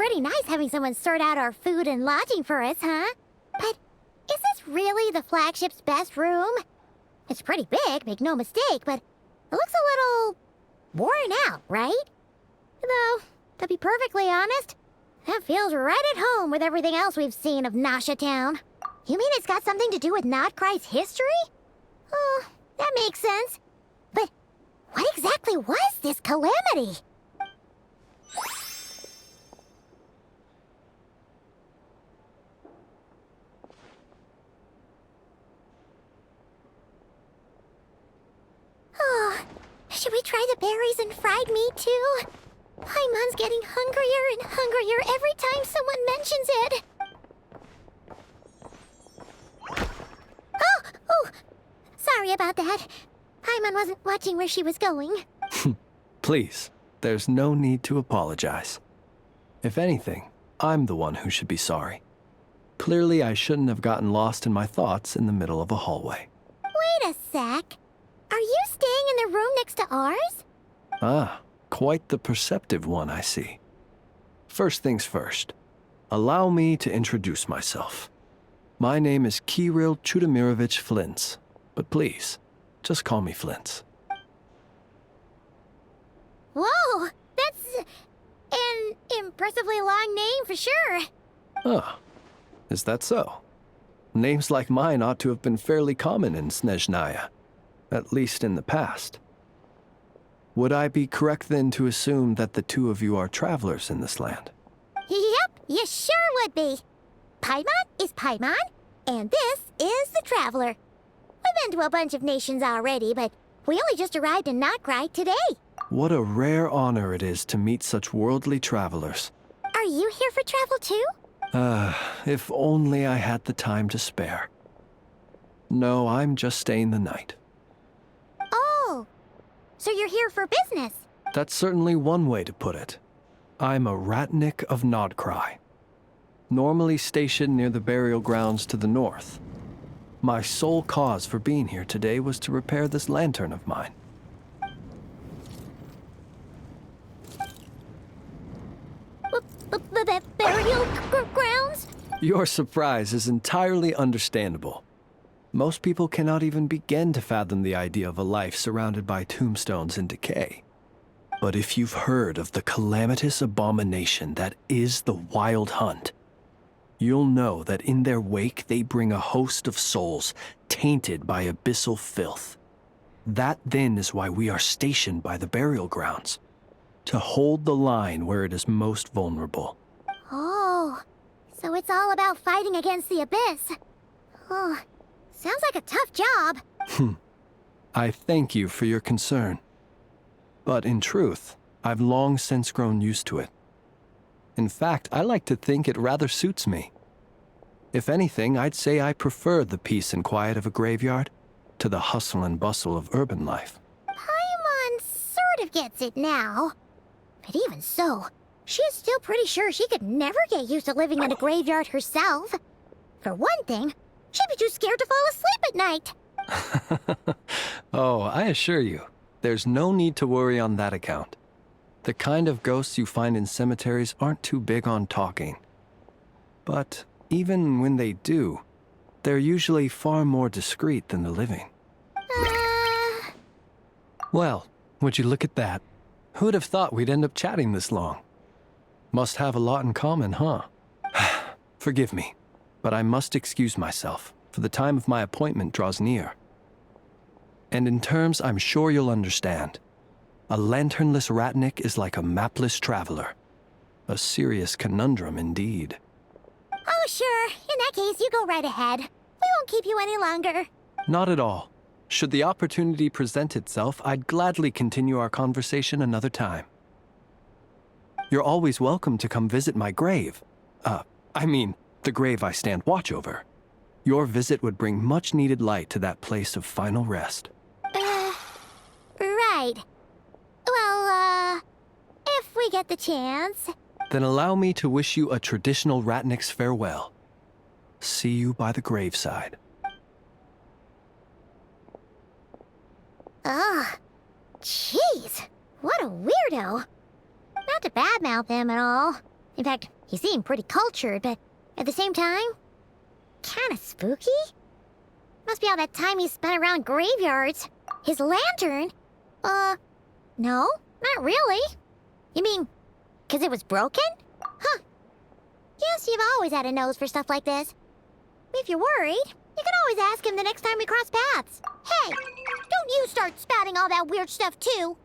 pretty nice having someone sort out our food and lodging for us, huh? But is this really the flagship's best room? It's pretty big, make no mistake, but it looks a little worn out, right? Though, to be perfectly honest, that feels right at home with everything else we've seen of Nasha Town. You mean it's got something to do with Nodcry's history? Oh, that makes sense. But what exactly was this calamity? Oh, should we try the berries and fried meat too? Paimon's getting hungrier and hungrier every time someone mentions it. Oh, sorry about that. Paimon wasn't watching where she was going. Please, there's no need to apologize. If anything, I'm the one who should be sorry. Clearly, I shouldn't have gotten lost in my thoughts in the middle of a hallway. Wait a sec. Are you staying in the room next to ours? Ah, quite the perceptive one, I see. First things first, allow me to introduce myself. My name is Kirill Chudamirovich Flintz, but please, just call me Flintz. Whoa, that's an impressively long name for sure. Ah, is that so? Names like mine ought to have been fairly common in Snezhnaya, at least in the past. Would I be correct then to assume that the two of you are travelers in this land? Yep, you sure would be. Paimon is Paimon, and this is the Traveler. We've been to a bunch of nations already, but we only just arrived in Nodcry today. What a rare honor it is to meet such worldly travelers. Are you here for travel too? If only I had the time to spare. No, I'm just staying the night. Oh, so you're here for business? That's certainly one way to put it. I'm a Ratnik of Nodcry, normally stationed near the burial grounds to the north. My sole cause for being here today was to repair this lantern of mine. Burial grounds? Your surprise is entirely understandable. Most people cannot even begin to fathom the idea of a life surrounded by tombstones and decay. But if you've heard of the calamitous abomination that is the Wild Hunt, you'll know that in their wake they bring a host of souls tainted by abyssal filth. That then is why we are stationed by the burial grounds, to hold the line where it is most vulnerable. Oh, so it's all about fighting against the abyss. Oh, sounds like a tough job. I thank you for your concern. But in truth, I've long since grown used to it. In fact, I like to think it rather suits me. If anything, I'd say I prefer the peace and quiet of a graveyard to the hustle and bustle of urban life. Paimon sort of gets it now. But even so, she's still pretty sure she could never get used to living in a graveyard herself. For one thing, she'd be too scared to fall asleep at night. Oh, I assure you, there's no need to worry on that account. The kind of ghosts you find in cemeteries aren't too big on talking. But even when they do, they're usually far more discreet than the living. Well, would you look at that? Who'd have thought we'd end up chatting this long? Must have a lot in common, huh? Forgive me, but I must excuse myself, for the time of my appointment draws near. And in terms I'm sure you'll understand, a lanternless Ratnik is like a mapless traveler. A serious conundrum indeed. Oh, sure. In that case, you go right ahead. We won't keep you any longer. Not at all. Should the opportunity present itself, I'd gladly continue our conversation another time. You're always welcome to come visit my grave. I mean, the grave I stand watch over. Your visit would bring much-needed light to that place of final rest. Right. Well, if we get the chance. Then allow me to wish you a traditional Ratnik's farewell. See you by the graveside. Ugh. Jeez. What a weirdo. Not to badmouth him at all. In fact, he seemed pretty cultured, but at the same time, kinda spooky? Must be all that time he spent around graveyards. His lantern? No, not really. You mean, 'cause it was broken? Huh. Guess you've always had a nose for stuff like this. If you're worried, you can always ask him the next time we cross paths. Hey, don't you start spouting all that weird stuff too.